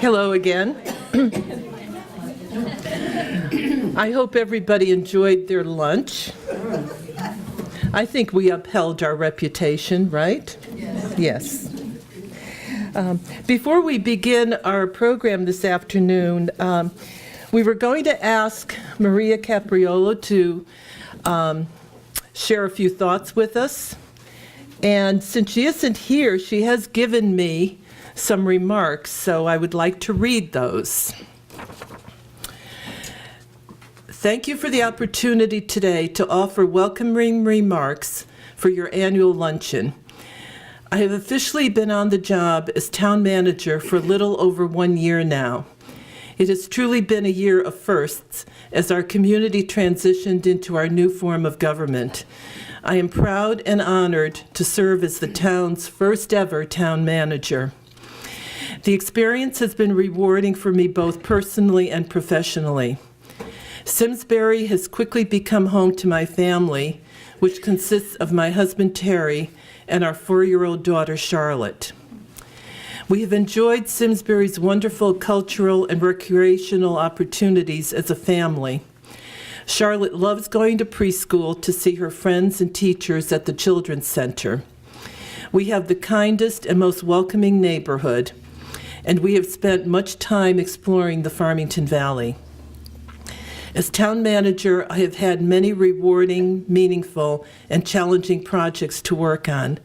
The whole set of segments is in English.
Hello again. I hope everybody enjoyed their lunch. I think we upheld our reputation, right? Yes. Before we begin our program this afternoon, we were going to ask Maria Capriola to share a few thoughts with us. And since she isn't here, she has given me some remarks, so I would like to read those. Thank you for the opportunity today to offer welcoming remarks for your annual luncheon. I have officially been on the job as town manager for a little over 1 year now. It has truly been a year of firsts as our community transitioned into our new form of government. I am proud and honored to serve as the town's first ever town manager. The experience has been rewarding for me both personally and professionally. Simsbury has quickly become home to my family, which consists of my husband Terry and our 4-year-old daughter Charlotte. We have enjoyed Simsbury's wonderful cultural and recreational opportunities as a family. Charlotte loves going to preschool to see her friends and teachers at the Children's Center. We have the kindest and most welcoming neighborhood, and we have spent much time exploring the Farmington Valley. As town manager, I have had many rewarding, meaningful, and challenging projects to work on.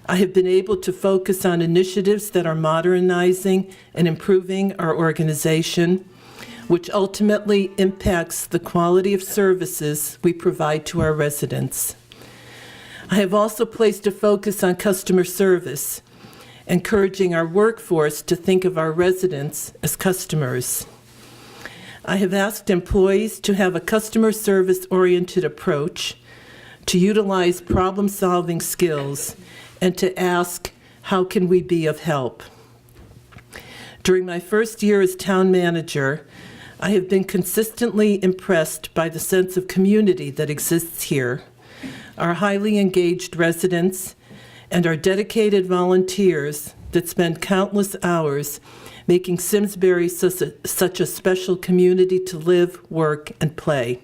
I have been able to focus on initiatives that are modernizing and improving our organization, which ultimately impacts the quality of services we provide to our residents. I have also placed a focus on customer service, encouraging our workforce to think of our residents as customers. I have asked employees to have a customer service-oriented approach, to utilize problem-solving skills, and to ask, how can we be of help? During my first year as town manager, I have been consistently impressed by the sense of community that exists here, our highly engaged residents, and our dedicated volunteers that spend countless hours making Simsbury such a special community to live, work, and play.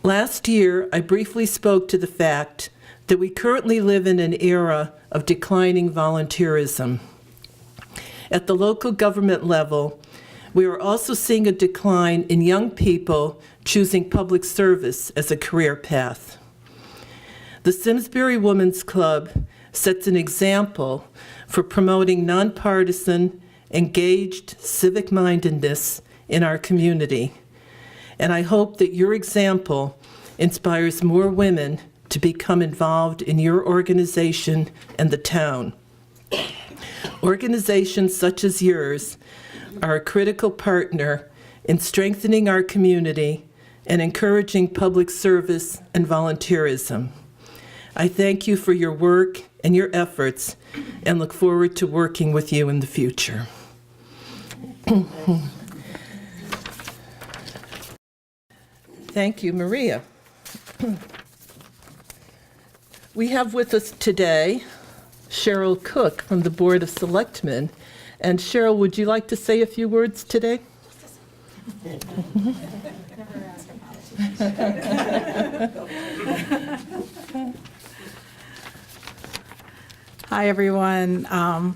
Last year, I briefly spoke to the fact that we currently live in an era of declining volunteerism. At the local government level, we are also seeing a decline in young people choosing public service as a career path. The Simsbury Women's Club sets an example for promoting nonpartisan, engaged civic-mindedness in our community. And I hope that your example inspires more women to become involved in your organization and the town. Organizations such as yours are a critical partner in strengthening our community and encouraging public service and volunteerism. I thank you for your work and your efforts and look forward to working with you in the future. Thank you, Maria. We have with us today Cheryl Cook from the Board of Selectmen. And Cheryl, would you like to say a few words today? Hi, everyone.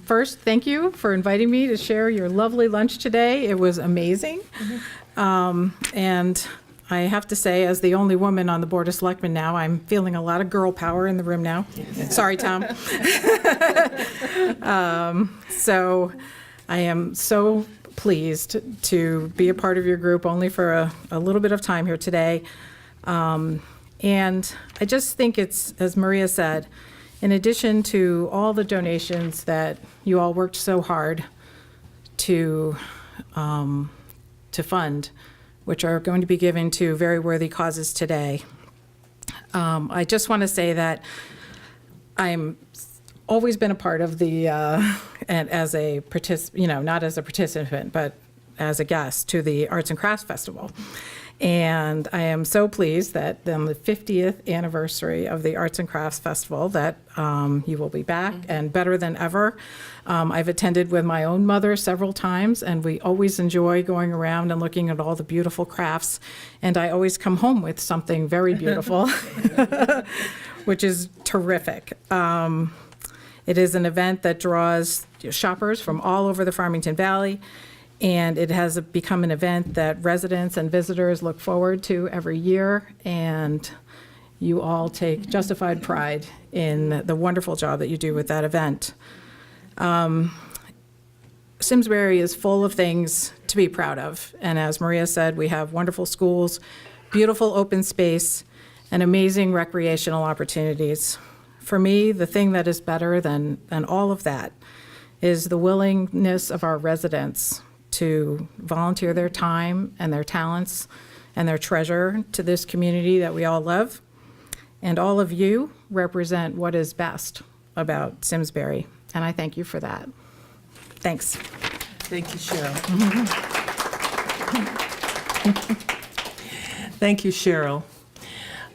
First, thank you for inviting me to share your lovely lunch today. It was amazing. And I have to say, as the only woman on the Board of Selectmen now, I'm feeling a lot of girl power in the room now. Sorry, Tom. So I am so pleased to be a part of your group only for a little bit of time here today. And I just think it's, as Maria said, in addition to all the donations that you all worked so hard to fund, which are going to be given to very worthy causes today, I just want to say that I'm always been a part of the, and as a participant, not as a participant, but as a guest to the Arts and Crafts Festival. And I am so pleased that on the 50th anniversary of the Arts and Crafts Festival that you will be back and better than ever. I've attended with my own mother several times, and we always enjoy going around and looking at all the beautiful crafts. And I always come home with something very beautiful, which is terrific. It is an event that draws shoppers from all over the Farmington Valley, and it has become an event that residents and visitors look forward to every year, and you all take justified pride in the wonderful job that you do with that event. Simsbury is full of things to be proud of, and as Maria said, we have wonderful schools, beautiful open space, and amazing recreational opportunities. For me, the thing that is better than all of that is the willingness of our residents to volunteer their time and their talents and their treasure to this community that we all love. And all of you represent what is best about Simsbury, and I thank you for that. Thanks. Thank you, Cheryl. Thank you, Cheryl.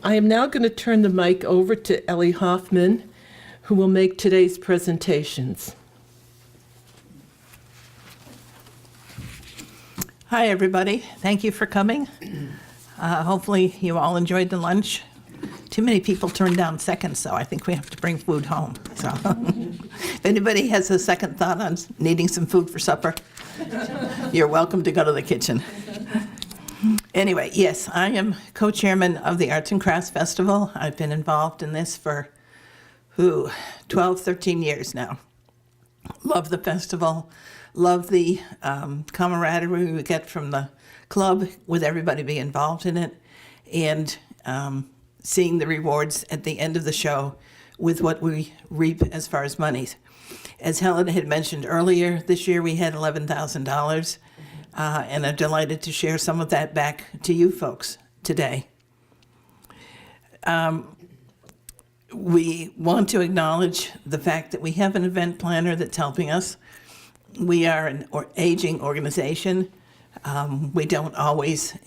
I am now going to turn the mic over to Ellie Hoffman, who will make today's presentations. Hi, everybody. Thank you for coming. Hopefully you all enjoyed the lunch. Too many people turned down seconds, so I think we have to bring food home. So if anybody has a second thought on needing some food for supper, you're welcome to go to the kitchen. Anyway, yes, I am co-chairman of the Arts and Crafts Festival. I've been involved in this for 12, 13 years now. Love the festival. Love the camaraderie we get from the club with everybody being involved in it, and seeing the rewards at the end of the show with what we reap as far as monies. As Helen had mentioned earlier, this year we had $11,000, and I'm delighted to share some of that back to you folks today. We want to acknowledge the fact that we have an event planner that's helping us. We are an aging organization. We don't always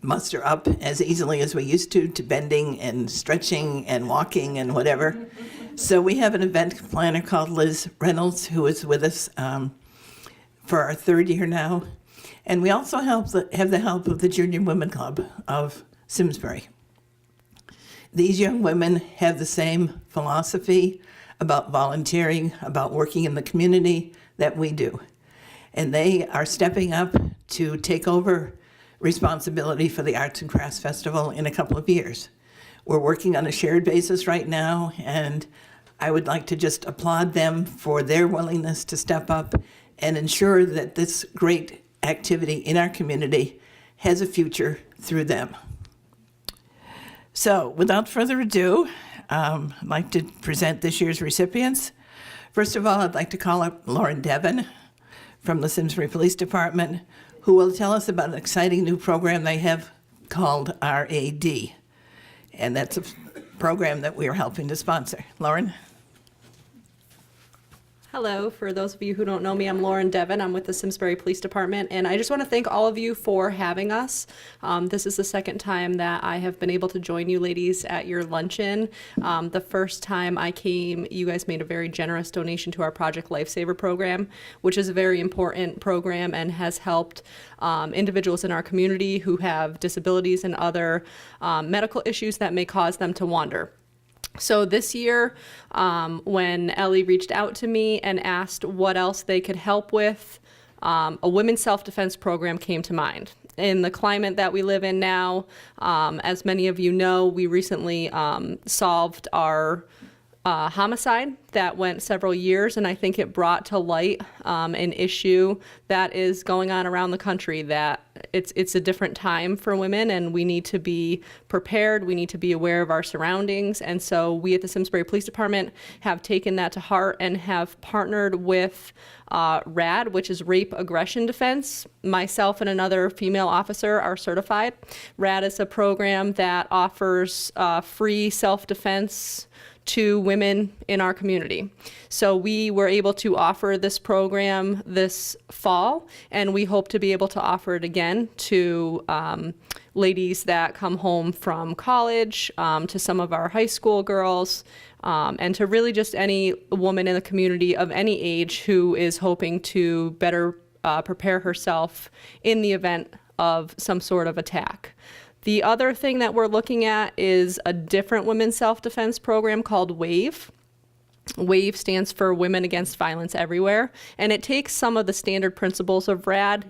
muster up as easily as we used to bending and stretching and walking and whatever. So we have an event planner called Liz Reynolds, who is with us for our third year now. And we also have the help of the Junior Women Club of Simsbury. These young women have the same philosophy about volunteering, about working in the community that we do. And they are stepping up to take over responsibility for the Arts and Crafts Festival in a couple of years. We're working on a shared basis right now, and I would like to just applaud them for their willingness to step up and ensure that this great activity in our community has a future through them. So without further ado, I'd like to present this year's recipients. First of all, I'd like to call up Lauren Devin from the Simsbury Police Department, who will tell us about an exciting new program they have called RAD. And that's a program that we are helping to sponsor. Lauren? Hello, for those of you who don't know me, I'm Lauren Devin. I'm with the Simsbury Police Department, and I just want to thank all of you for having us. This is the second time that I have been able to join you ladies at your luncheon. The first time I came, you guys made a very generous donation to our Project Lifesaver program, which is a very important program and has helped individuals in our community who have disabilities and other medical issues that may cause them to wander. So this year, when Ellie reached out to me and asked what else they could help with, a women's self-defense program came to mind. In the climate that we live in now, as many of you know, we recently solved our homicide that went several years, and I think it brought to light an issue that is going on around the country, that it's a different time for women, and we need to be prepared. We need to be aware of our surroundings. And so we at the Simsbury Police Department have taken that to heart and have partnered with RAD, which is Rape Aggression Defense. Myself and another female officer are certified. RAD is a program that offers free self-defense to women in our community. So we were able to offer this program this fall, and we hope to be able to offer it again to ladies that come home from college, to some of our high school girls, and to really just any woman in the community of any age who is hoping to better prepare herself in the event of some sort of attack. The other thing that we're looking at is a different women's self-defense program called WAVE. WAVE stands for Women Against Violence Everywhere, and it takes some of the standard principles of RAD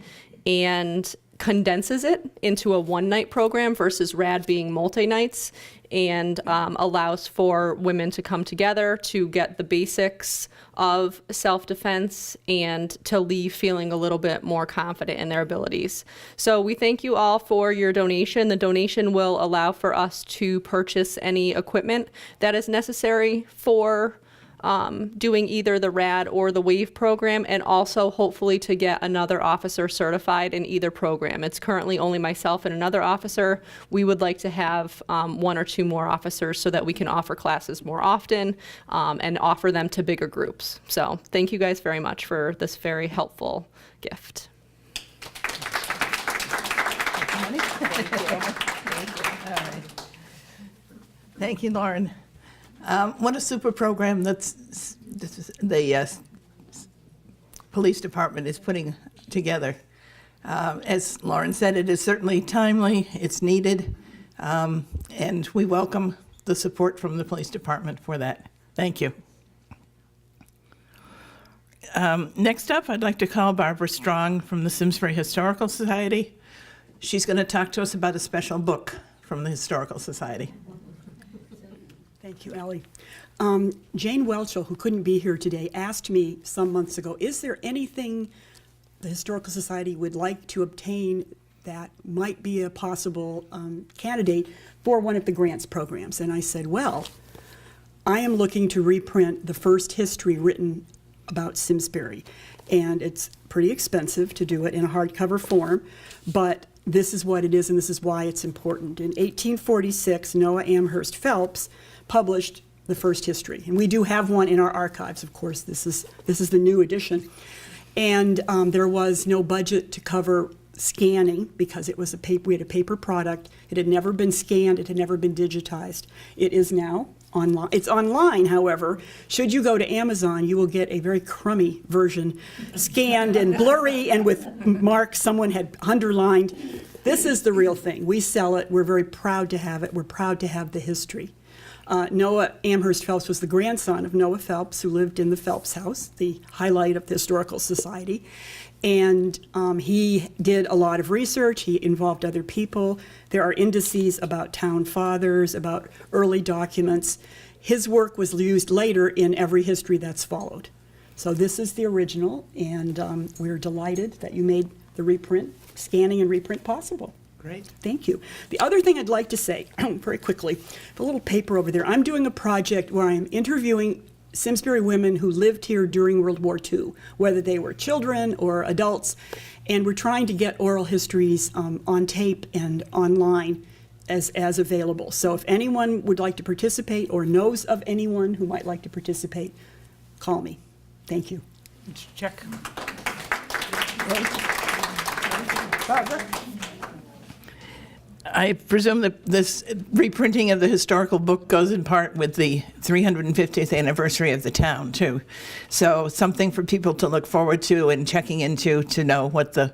and condenses it into a one-night program versus RAD being multi-nights, and allows for women to come together to get the basics of self-defense and to leave feeling a little bit more confident in their abilities. So we thank you all for your donation. The donation will allow for us to purchase any equipment that is necessary for doing either the RAD or the WAVE program, and also hopefully to get another officer certified in either program. It's currently only myself and another officer. We would like to have 1 or 2 more officers so that we can offer classes more often and offer them to bigger groups. So thank you guys very much for this very helpful gift. Thank you, Lauren. What a super program the police department is putting together. As Lauren said, it is certainly timely, it's needed, and we welcome the support from the police department for that. Thank you. Next up, I'd like to call Barbara Strong from the Simsbury Historical Society. She's going to talk to us about a special book from the Historical Society. Thank you, Ellie. Jane Welchel, who couldn't be here today, asked me some months ago, is there anything the Historical Society would like to obtain that might be a possible candidate for one of the grants programs? And I said, well, I am looking to reprint the first history written about Simsbury. And it's pretty expensive to do it in a hardcover form, but this is what it is and this is why it's important. In 1846, Noah Amherst Phelps published the first history, and we do have one in our archives. Of course, this is the new edition, and there was no budget to cover scanning because it was a paper. We had a paper product. It had never been scanned. It had never been digitized. It is now online. It's online, however. Should you go to Amazon, you will get a very crummy version, scanned and blurry and with marks someone had underlined. This is the real thing. We sell it. We're very proud to have it. We're proud to have the history. Noah Amherst Phelps was the grandson of Noah Phelps, who lived in the Phelps House, the highlight of the Historical Society. And he did a lot of research. He involved other people. There are indices about town fathers, about early documents. His work was used later in every history that's followed. So this is the original, and we're delighted that you made the reprint, scanning and reprint possible. Great. Thank you. The other thing I'd like to say, very quickly, the little paper over there, I'm doing a project where I'm interviewing Simsbury women who lived here during World War II, whether they were children or adults, and we're trying to get oral histories on tape and online as available. So if anyone would like to participate or knows of anyone who might like to participate, call me. Thank you. Check. Barbara? I presume that this reprinting of the historical book goes in part with the 350th anniversary of the town, too. So something for people to look forward to and checking into to know what the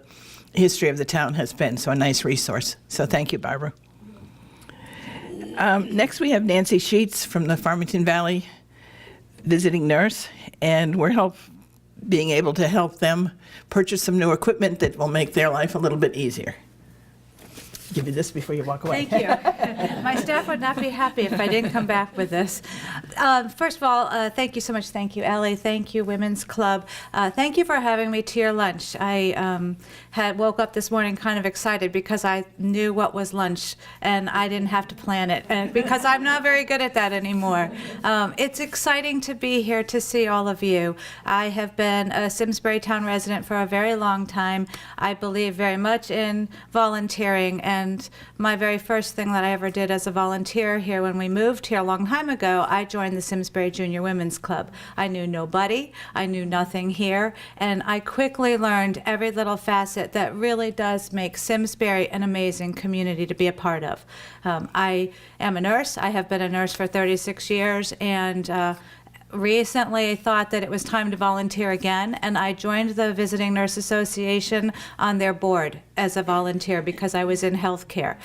history of the town has been. So a nice resource. So thank you, Barbara. Next, we have Nancy Sheets from the Farmington Valley visiting nurse, and we're being able to help them purchase some new equipment that will make their life a little bit easier. Give you this before you walk away. Thank you. My staff would not be happy if I didn't come back with this. First of all, thank you so much. Thank you, Ellie. Thank you, Women's Club. Thank you for having me to your lunch. I had woke up this morning kind of excited because I knew what was lunch and I didn't have to plan it, and because I'm not very good at that anymore. It's exciting to be here to see all of you. I have been a Simsbury town resident for a very long time. I believe very much in volunteering, and And my very first thing that I ever did as a volunteer here when we moved here a long time ago, I joined the Simsbury Junior Women's Club. I knew nobody, I knew nothing here, and I quickly learned every little facet that really does make Simsbury an amazing community to be a part of. I am a nurse. I have been a nurse for 36 years, and recently thought that it was time to volunteer again, and I joined the Visiting Nurse Association on their board as a volunteer because I was in healthcare.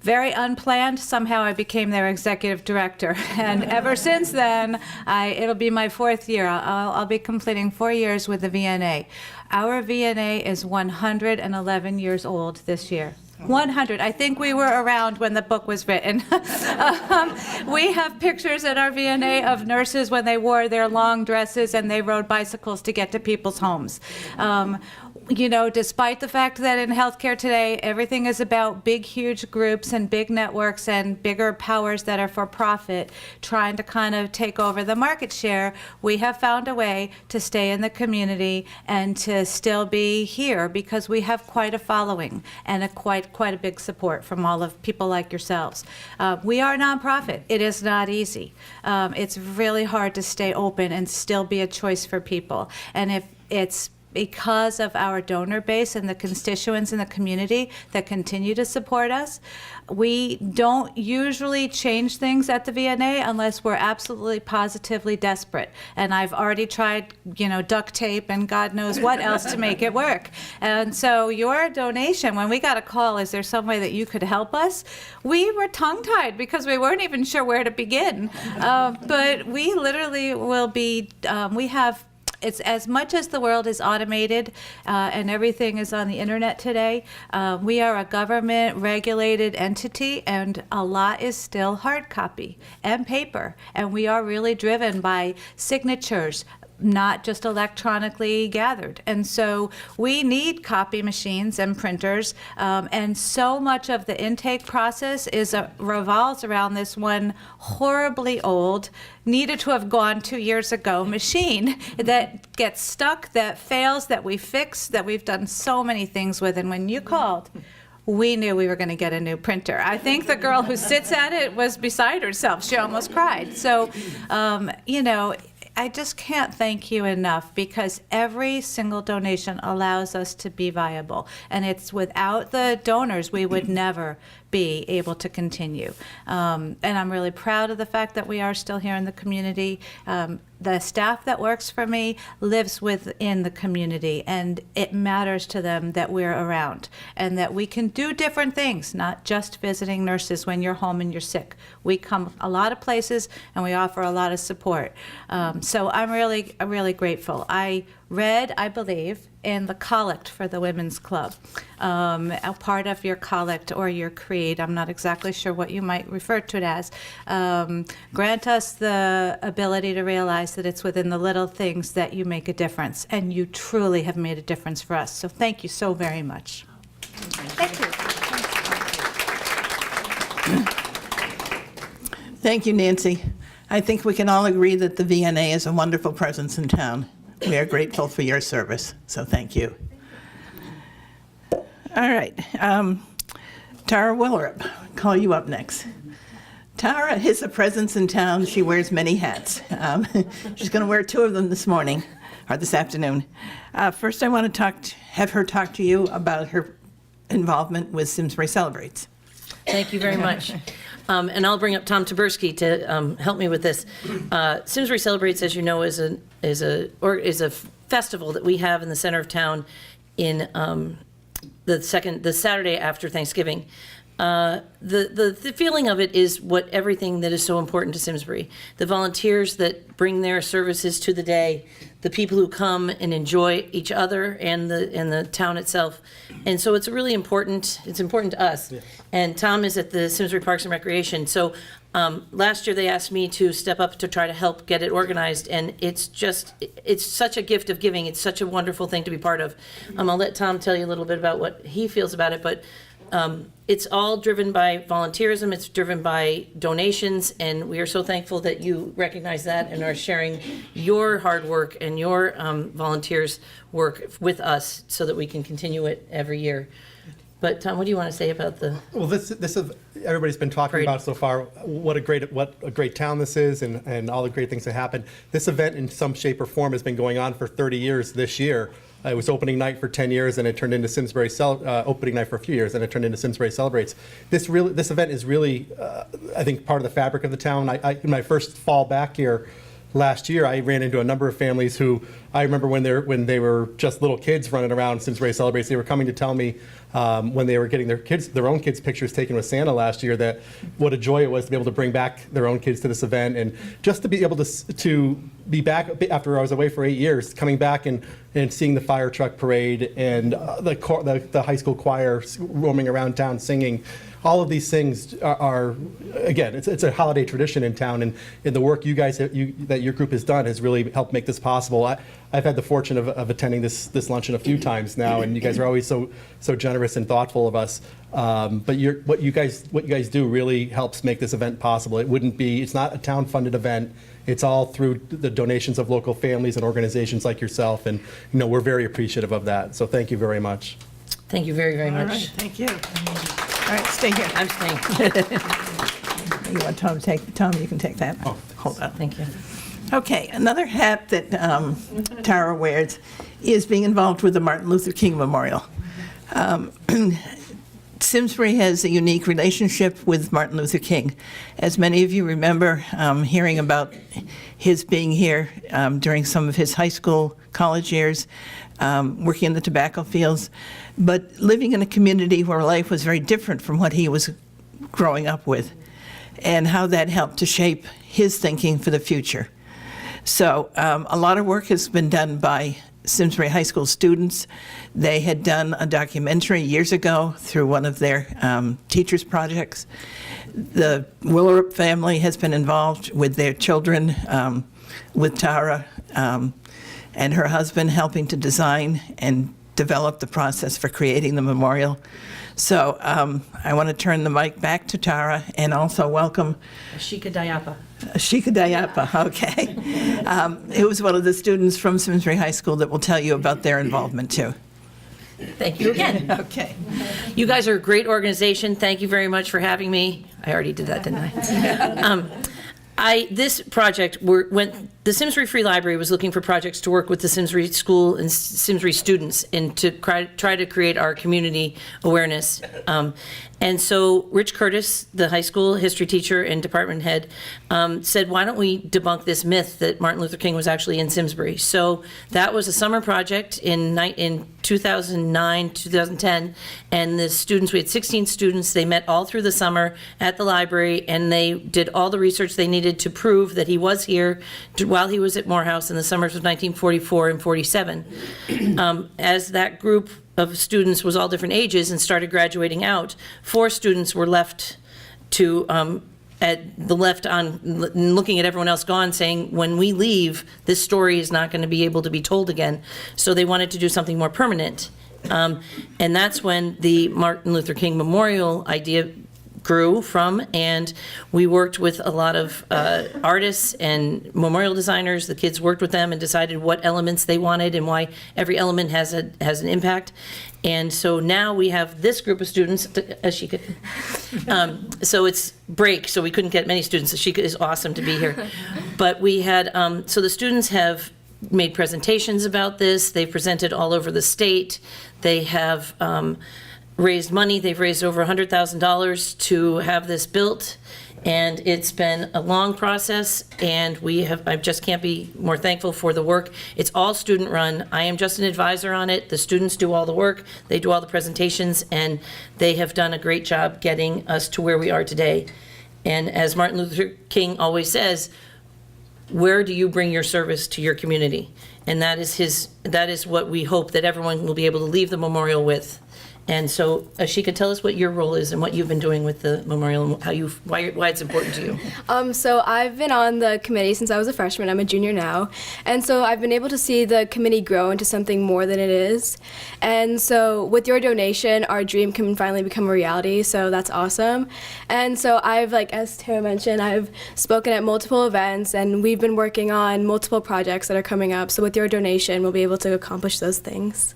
Very unplanned, somehow I became their executive director, and ever since then, it'll be my 4th year. I'll be completing 4 years with the VNA. Our VNA is 111 years old this year. 100. I think we were around when the book was written. We have pictures at our VNA of nurses when they wore their long dresses and they rode bicycles to get to people's homes. You know, despite the fact that in healthcare today, everything is about big, huge groups and big networks and bigger powers that are for profit trying to kind of take over the market share, we have found a way to stay in the community and to still be here because we have quite a following and quite a big support from all of people like yourselves. We are a nonprofit. It is not easy. It's really hard to stay open and still be a choice for people. And if it's because of our donor base and the constituents in the community that continue to support us. We don't usually change things at the VNA unless we're absolutely positively desperate. And I've already tried, duct tape and God knows what else to make it work. And so your donation, when we got a call, is there some way that you could help us? We were tongue-tied because we weren't even sure where to begin. But we literally will be, it's as much as the world is automated and everything is on the internet today, we are a government regulated entity and a lot is still hard copy and paper. And we are really driven by signatures, not just electronically gathered. And so we need copy machines and printers, and so much of the intake process revolves around this one horribly old, needed to have gone 2 years ago machine that gets stuck, that fails, that we fix, that we've done so many things with. And when you called, we knew we were going to get a new printer. I think the girl who sits at it was beside herself. She almost cried. So, I just can't thank you enough because every single donation allows us to be viable. And it's without the donors, we would never be able to continue. And I'm really proud of the fact that we are still here in the community. The staff that works for me lives within the community, and it matters to them that we're around and that we can do different things, not just visiting nurses when you're home and you're sick. We come a lot of places and we offer a lot of support. So I'm really grateful. I read, I believe, in the collect for the Women's Club, a part of your collect or your creed, I'm not exactly sure what you might refer to it as, grant us the ability to realize that it's within the little things that you make a difference, and you truly have made a difference for us. So thank you so very much. Thank you. Thank you, Nancy. I think we can all agree that the VNA is a wonderful presence in town. We are grateful for your service, so thank you. All right, Tara Willerup, call you up next. Tara is a presence in town. She wears many hats. She's going to wear 2 of them this morning, or this afternoon. First, I want to have her talk to you about her involvement with Simsbury Celebrates. Thank you very much. And I'll bring up Tom Taberski to help me with this. Simsbury Celebrates, as you know, is a festival that we have in the center of town in the Saturday after Thanksgiving. The feeling of it is what everything that is so important to Simsbury. The volunteers that bring their services to the day, the people who come and enjoy each other and the town itself. And so it's really important. It's important to us. Yeah. And Tom is at the Simsbury Parks and Recreation. So last year they asked me to step up to try to help get it organized. And it's such a gift of giving. It's such a wonderful thing to be part of. I'll let Tom tell you a little bit about what he feels about it. But it's all driven by volunteerism, it's driven by donations, and we are so thankful that you recognize that and are sharing your hard work and your volunteers' work with us so that we can continue it every year. But Tom, what do you want to say about the? Well, this is, everybody's been talking Great. about so far what a great town this is, and all the great things that happen. This event, in some shape or form, has been going on for 30 years this year. It was opening night for 10 years, and it turned into opening night for a few years, and it turned into Simsbury Celebrates. This event is really, I think, part of the fabric of the town. In my first fall back here last year, I ran into a number of families who I remember when they were just little kids running around Simsbury Celebrates. They were coming to tell me when they were getting their own kids' pictures taken with Santa last year, that what a joy it was to be able to bring back their own kids to this event, and just to be able to be back after I was away for 8 years, coming back and seeing the fire truck parade and the high school choir roaming around town singing. All of these things are again, it's a holiday tradition in town, and the work that your group has done has really helped make this possible. I've had the fortune of attending this luncheon a few times now, and you guys are always so generous and thoughtful of us. But what you guys do really helps make this event possible. It's not a town-funded event. It's all through the donations of local families and organizations like yourself, and we're very appreciative of that. So thank you very much. Thank you very, very All much. right, thank you. All right, stay here. I'm staying. You want Tom to take, Tom, you can take that. Oh, hold on. Thank you. Okay, another hat that Tara wears is being involved with the Martin Luther King Memorial. Simsbury has a unique relationship with Martin Luther King. As many of you remember hearing about his being here during some of his high school, college years, working in the tobacco fields, but living in a community where life was very different from what he was growing up with, and how that helped to shape his thinking for the future. So a lot of work has been done by Simsbury High School students. They had done a documentary years ago through one of their teachers' projects. The Willerup family has been involved with their children, with Tara and her husband helping to design and develop the process for creating the memorial. So I want to turn the mic back to Tara and also welcome Ashika Dayapa. Ashika Dayapa, okay. It was one of the students from Simsbury High School that will tell you about their involvement too. Thank you again. Okay. You guys are a great organization. Thank you very much for having me. I already did that, didn't I? This project, when the Simsbury Free Library was looking for projects to work with the Simsbury School and Simsbury students and to try to create our community awareness. And so Rich Curtis, the high school history teacher and department head, said, why don't we debunk this myth that Martin Luther King was actually in Simsbury? So that was a summer project in 2009, 2010, and the students, we had 16 students, they met all through the summer at the library, and they did all the research they needed to prove that he was here while he was at Morehouse in the summers of 1944 and 47. As that group of students was all different ages and started graduating out, 4 students were left to looking at everyone else gone, saying, when we leave, this story is not going to be able to be told again. So they wanted to do something more permanent. And that's when the Martin Luther King Memorial idea grew from, and we worked with a lot of artists and memorial designers. The kids worked with them and decided what elements they wanted and why every element has an impact. And so now we have this group of students, Ashika. So it's break, so we couldn't get many students. Ashika is awesome to be here. But we had, so the students have made presentations about this. They've presented all over the state. They have raised money. They've raised over $100,000 to have this built, and it's been a long process, and I just can't be more thankful for the work. It's all student run. I am just an advisor on it. The students do all the work. They do all the presentations, and they have done a great job getting us to where we are today. And as Martin Luther King always says, where do you bring your service to your community? And that is what we hope that everyone will be able to leave the memorial with. And so, Ashika, tell us what your role is and what you've been doing with the memorial and why it's important to you. So I've been on the committee since I was a freshman. I'm a junior now. And so I've been able to see the committee grow into something more than it is. And so with your donation, our dream can finally become a reality. So that's awesome. And so I've, as Tara mentioned, I've spoken at multiple events, and we've been working on multiple projects that are coming up. So with your donation, we'll be able to accomplish those things.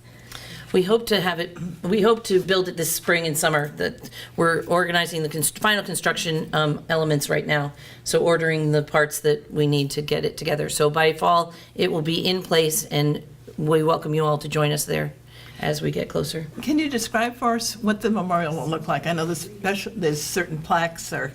We hope to have it, we hope to build it this spring and summer. That we're organizing the final construction elements right now. So ordering the parts that we need to get it together. So by fall, it will be in place, and we welcome you all to join us there as we get closer. Can you describe for us what the memorial will look like? I know there's certain plaques or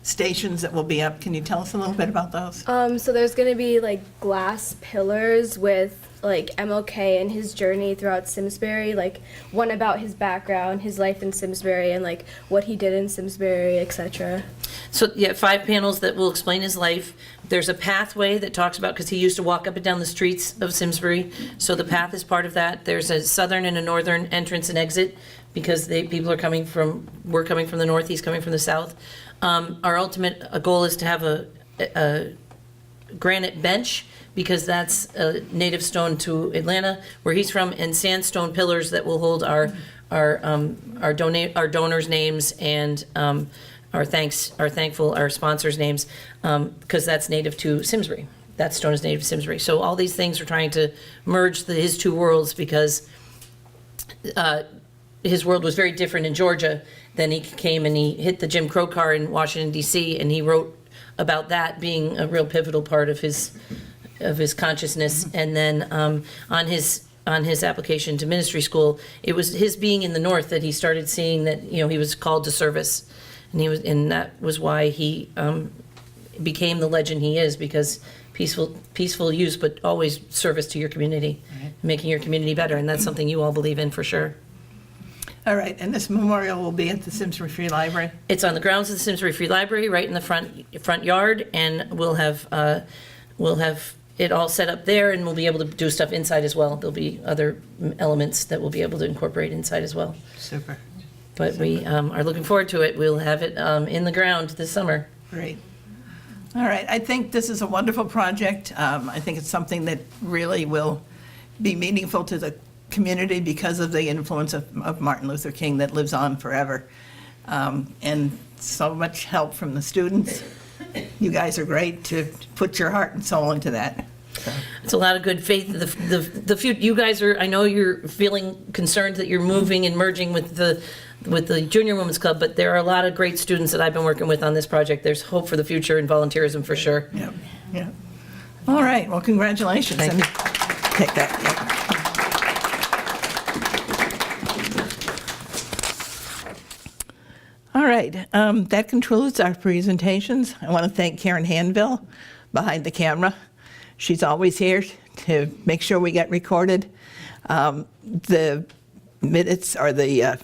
stations that will be up. Can you tell us a little bit about those? So there's going to be like glass pillars with like MLK and his journey throughout Simsbury, like one about his background, his life in Simsbury, and like what he did in Simsbury, etc. So yeah, 5 panels that will explain his life. There's a pathway that talks about, because he used to walk up and down the streets of Simsbury, so the path is part of that. There's a southern and a northern entrance and exit, because people are coming from, we're coming from the north, he's coming from the south. Our ultimate goal is to have a granite bench, because that's a native stone to Atlanta, where he's from, and sandstone pillars that will hold our donors' names and our sponsors' names, because that's native to Simsbury. That stone is native to Simsbury. So all these things are trying to merge his two worlds, because his world was very different in Georgia. Then he came and he hit the Jim Crow car in Washington, D.C., and he wrote about that being a real pivotal part of his consciousness. And then on his application to ministry school, it was his being in the North that he started seeing that, you know, he was called to service, and that was why he became the legend he is, because peaceful use, but always service to your community, making your community better, and that's something you all believe in for sure. All right, and this memorial will be at the Simsbury Free Library? It's on the grounds of the Simsbury Free Library, right in the front yard, and we'll have it all set up there, and we'll be able to do stuff inside as well. There'll be other elements that we'll be able to incorporate inside as well. Super. But we are looking forward to it. We'll have it in the ground this summer. Great. All right, I think this is a wonderful project. I think it's something that really will be meaningful to the community because of the influence of Martin Luther King that lives on forever. And so much help from the students. You guys are great to put your heart and soul into that. So. It's a lot of good faith. The few, you guys are, I know you're feeling concerned that you're moving and merging with the Junior Women's Club, but there are a lot of great students that I've been working with on this project. There's hope for the future in volunteerism for sure. Yeah, yeah. All right, well, congratulations. Thank you. Take that. Yeah. All right, that concludes our presentations. I want to thank Karen Hanville behind the camera. She's always here to make sure we get recorded. The minutes or the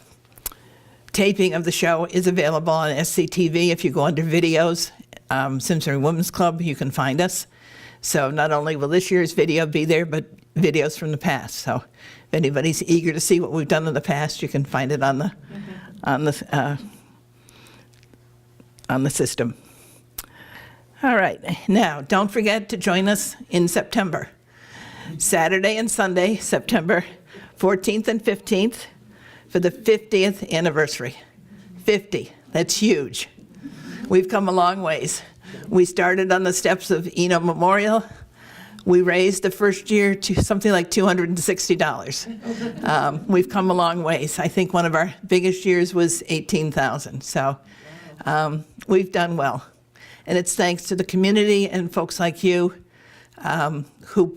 taping of the show is available on SCTV. If you go under videos, Simsbury Women's Club, you can find us. So not only will this year's video be there, but videos from the past. So if anybody's eager to see what we've done in the past, you can find it on the system. All right, now don't forget to join us in September. Saturday and Sunday, September 14th and 15th for the 50th anniversary. 50, that's huge. We've come a long ways. We started on the steps of Eno Memorial. We raised the first year to something like $260. We've come a long ways. I think one of our biggest years was $18,000. So we've done well. And it's thanks to the community and folks like you who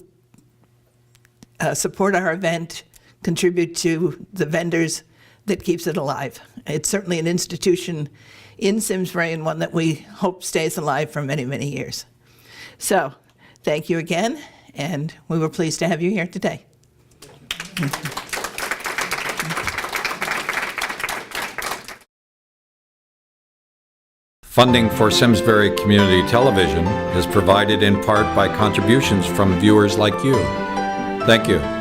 support our event, contribute to the vendors, that keeps it alive. It's certainly an institution in Simsbury and one that we hope stays alive for many, many years. So thank you again, and we were pleased to have you here today. Funding for Simsbury Community Television is provided in part by contributions from viewers like you. Thank you.